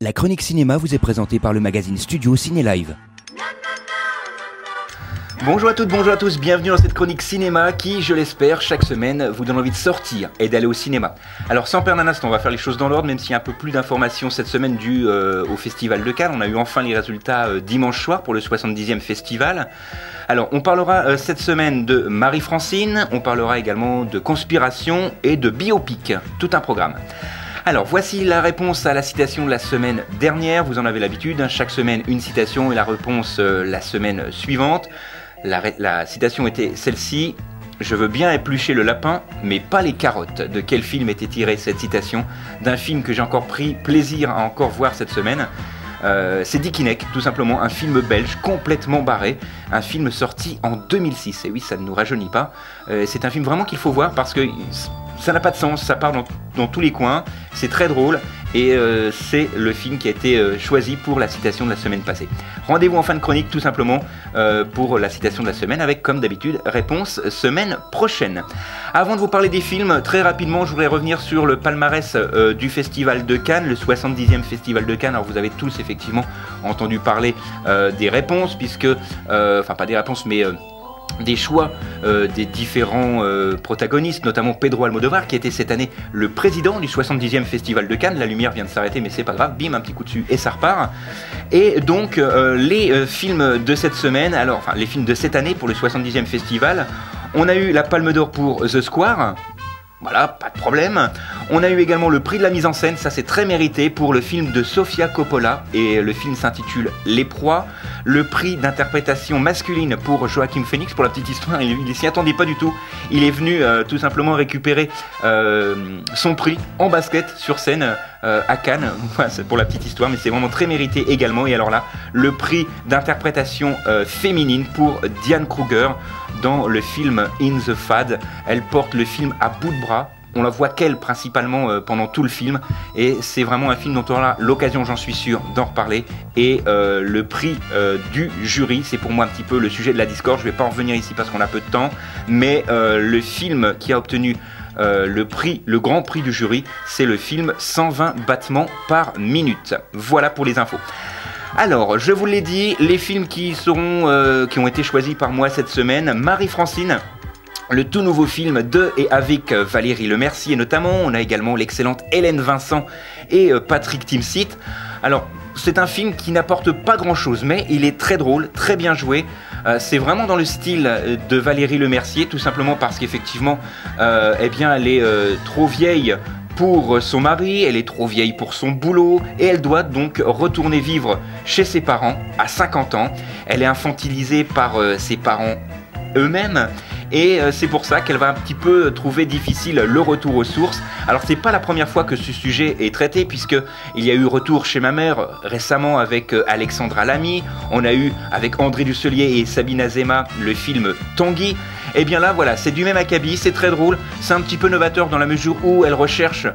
La chronique cinéma vous est présentée par le magazine Studio Ciné Live. Bonjour à toutes, bonjour à tous, bienvenue dans cette chronique cinéma qui, je l'espère, chaque semaine vous donne envie de sortir et d'aller au cinéma. Alors sans perdre un instant, on va faire les choses dans l'ordre, même s'il y a un peu plus d'informations cette semaine dues au Festival de Cannes. On a eu enfin les résultats dimanche soir pour le 70e festival. Alors on parlera cette semaine de Marie-Francine, on parlera également de conspiration et de biopic, tout un programme. Alors voici la réponse à la citation de la semaine dernière, vous en avez l'habitude, chaque semaine une citation et la réponse la semaine suivante. La citation était celle-ci: je veux bien éplucher le lapin, mais pas les carottes. De quel film était tirée cette citation? D'un film que j'ai encore pris plaisir à encore voir cette semaine. C'est Dickeneck, tout simplement, un film belge complètement barré, un film sorti en 2006. Et oui, ça ne nous rajeunit pas. C'est un film vraiment qu'il faut voir parce que ça n'a pas de sens, ça part dans tous les coins, c'est très drôle et c'est le film qui a été choisi pour la citation de la semaine passée. Rendez-vous en fin de chronique tout simplement pour la citation de la semaine avec, comme d'habitude, réponse semaine prochaine. Avant de vous parler des films, très rapidement, je voudrais revenir sur le palmarès du Festival de Cannes, le 70e Festival de Cannes. Alors vous avez tous effectivement entendu parler des réponses puisque, enfin pas des réponses mais des choix des différents protagonistes, notamment Pedro Almodóvar qui était cette année le président du 70e Festival de Cannes. La lumière vient de s'arrêter mais c'est pas grave, bim, un petit coup dessus et ça repart. Et donc les films de cette semaine, alors enfin les films de cette année pour le 70e Festival, on a eu la Palme d'Or pour The Square. Voilà, pas de problème. On a eu également le prix de la mise en scène, ça c'est très mérité, pour le film de Sofia Coppola, et le film s'intitule Les Proies. Le prix d'interprétation masculine pour Joaquin Phoenix, pour la petite histoire, il s'y attendait pas du tout. Il est venu tout simplement récupérer son prix en basket sur scène à Cannes, enfin, c'est pour la petite histoire, mais c'est vraiment très mérité également. Et alors là, le prix d'interprétation féminine pour Diane Kruger dans le film In the Fad. Elle porte le film à bout de bras. On la voit qu'elle principalement pendant tout le film et c'est vraiment un film dont on aura l'occasion, j'en suis sûr, d'en reparler. Et le prix du jury, c'est pour moi un petit peu le sujet de la discorde. Je ne vais pas en revenir ici parce qu'on a peu de temps, mais le film qui a obtenu le grand prix du jury, c'est le film 120 battements par minute. Voilà pour les infos. Alors, je vous l'ai dit, les films qui ont été choisis par moi cette semaine: Marie-Francine, le tout nouveau film de et avec Valérie Lemercier notamment. On a également l'excellente Hélène Vincent et Patrick Timsit. Alors, c'est un film qui n'apporte pas grand chose, mais il est très drôle, très bien joué. C'est vraiment dans le style de Valérie Lemercier, tout simplement parce qu'effectivement, eh bien, elle est trop vieille pour son mari, elle est trop vieille pour son boulot et elle doit donc retourner vivre chez ses parents à 50 ans. Elle est infantilisée par ses parents eux-mêmes. Et c'est pour ça qu'elle va un petit peu trouver difficile le retour aux sources. Alors c'est pas la première fois que ce sujet est traité, puisque il y a eu Retour chez ma mère récemment avec Alexandra Lamy. On a eu avec André Dusselier et Sabine Azema le film Tanguy. Et bien là voilà, c'est du même acabit, c'est très drôle, c'est un petit peu novateur dans la mesure où elle recherche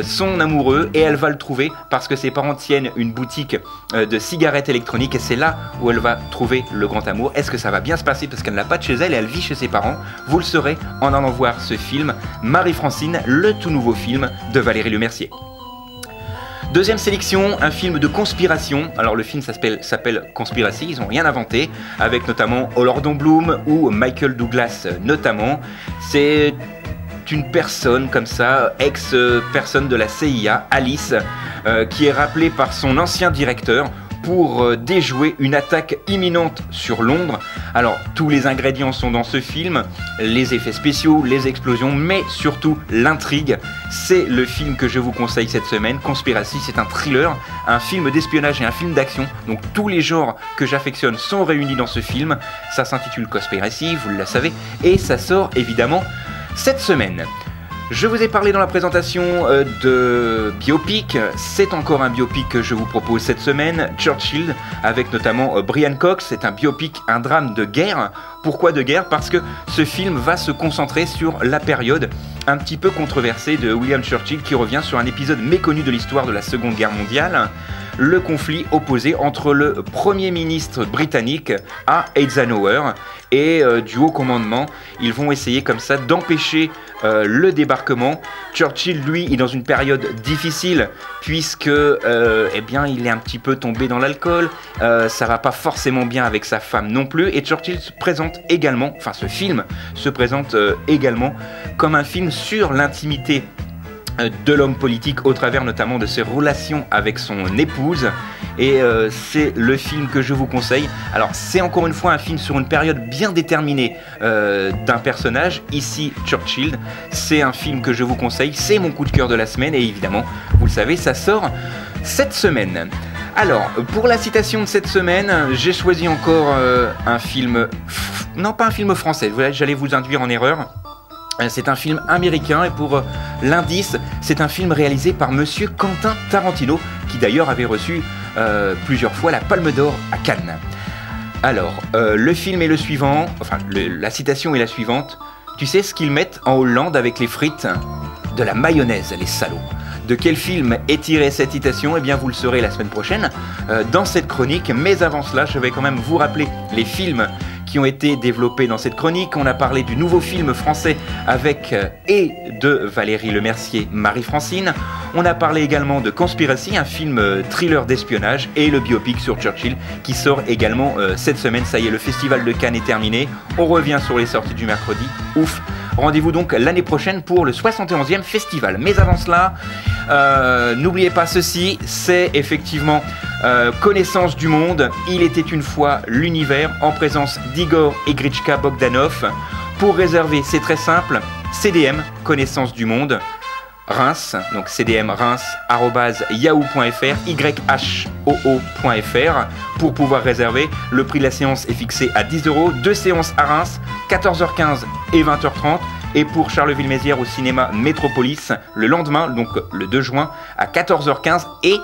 son amoureux et elle va le trouver parce que ses parents tiennent une boutique de cigarettes électroniques et c'est là où elle va trouver le grand amour. Est-ce que ça va bien se passer parce qu'elle n'a pas de chez elle et elle vit chez ses parents? Vous le saurez en allant voir ce film, Marie-Francine, le tout nouveau film de Valérie Lemercier. Deuxième sélection, un film de conspiration. Alors le film s'appelle Conspiracy, ils n'ont rien inventé, avec notamment Orlando Bloom ou Michael Douglas notamment. C'est une personne comme ça, ex-personne de la CIA, Alice, qui est rappelée par son ancien directeur pour déjouer une attaque imminente sur Londres. Alors tous les ingrédients sont dans ce film, les effets spéciaux, les explosions, mais surtout l'intrigue. C'est le film que je vous conseille cette semaine. Conspiracy, c'est un thriller, un film d'espionnage et un film d'action. Donc tous les genres que j'affectionne sont réunis dans ce film. Ça s'intitule Conspiracy, vous le savez, et ça sort évidemment cette semaine. Je vous ai parlé dans la présentation de biopic, c'est encore un biopic que je vous propose cette semaine, Churchill, avec notamment Brian Cox. C'est un biopic, un drame de guerre. Pourquoi de guerre? Parce que ce film va se concentrer sur la période un petit peu controversé de William Churchill qui revient sur un épisode méconnu de l'histoire de la Seconde Guerre mondiale, le conflit opposé entre le Premier ministre britannique à Eisenhower et du haut commandement. Ils vont essayer comme ça d'empêcher le débarquement. Churchill, lui, est dans une période difficile puisque il est un petit peu tombé dans l'alcool. Ça va pas forcément bien avec sa femme non plus. Et Churchill se présente également, enfin ce film se présente également comme un film sur l'intimité de l'homme politique au travers notamment de ses relations avec son épouse et c'est le film que je vous conseille. Alors c'est encore une fois un film sur une période bien déterminée d'un personnage, ici Churchill. C'est un film que je vous conseille, c'est mon coup de cœur de la semaine et évidemment vous le savez ça sort cette semaine. Alors pour la citation de cette semaine j'ai choisi encore un film, non pas un film français, j'allais vous induire en erreur. C'est un film américain et pour l'indice, c'est un film réalisé par Monsieur Quentin Tarantino, qui d'ailleurs avait reçu plusieurs fois la Palme d'Or à Cannes. Alors, le film est le suivant, la citation est la suivante. Tu sais ce qu'ils mettent en Hollande avec les frites ? De la mayonnaise, les salauds. De quel film est tirée cette citation ? Eh bien, vous le saurez la semaine prochaine dans cette chronique. Mais avant cela, je vais quand même vous rappeler les films qui ont été développés dans cette chronique. On a parlé du nouveau film français avec et de Valérie Lemercier, Marie-Francine. On a parlé également de Conspiracy, un film thriller d'espionnage, et le biopic sur Churchill qui sort également cette semaine. Ça y est, le festival de Cannes est terminé. On revient sur les sorties du mercredi. Ouf! Rendez-vous donc l'année prochaine pour le 71e festival. Mais avant cela, n'oubliez pas ceci, c'est effectivement Connaissance du monde. Il était une fois l'univers en présence d'Igor et Gritchka Bogdanov. Pour réserver, c'est très simple, CDM, Connaissance du monde, Reims, donc cdm reims @yahoo.fr, yhoo.fr pour pouvoir réserver. Le prix de la séance est fixé à 10 €, 2 séances à Reims, 14h15 et 20h30. Et pour Charleville-Mézières au cinéma Métropolis, le lendemain, donc le 2 juin, à 14h15 et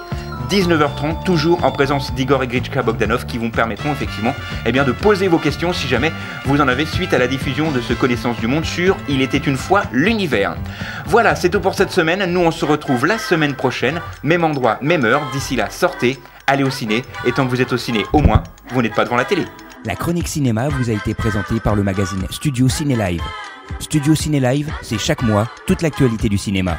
19h30, toujours en présence d'Igor et Gritchka Bogdanov, qui vous permettront effectivement de poser vos questions si jamais vous en avez suite à la diffusion de ce Connaissance du monde sur Il était une fois l'univers. Voilà, c'est tout pour cette semaine. Nous, on se retrouve la semaine prochaine, même endroit, même heure. D'ici là, sortez, allez au ciné, et tant que vous êtes au ciné, au moins, vous n'êtes pas devant la télé. La chronique cinéma vous a été présentée par le magazine Studio Ciné Live. Studio Ciné Live, c'est chaque mois toute l'actualité du cinéma.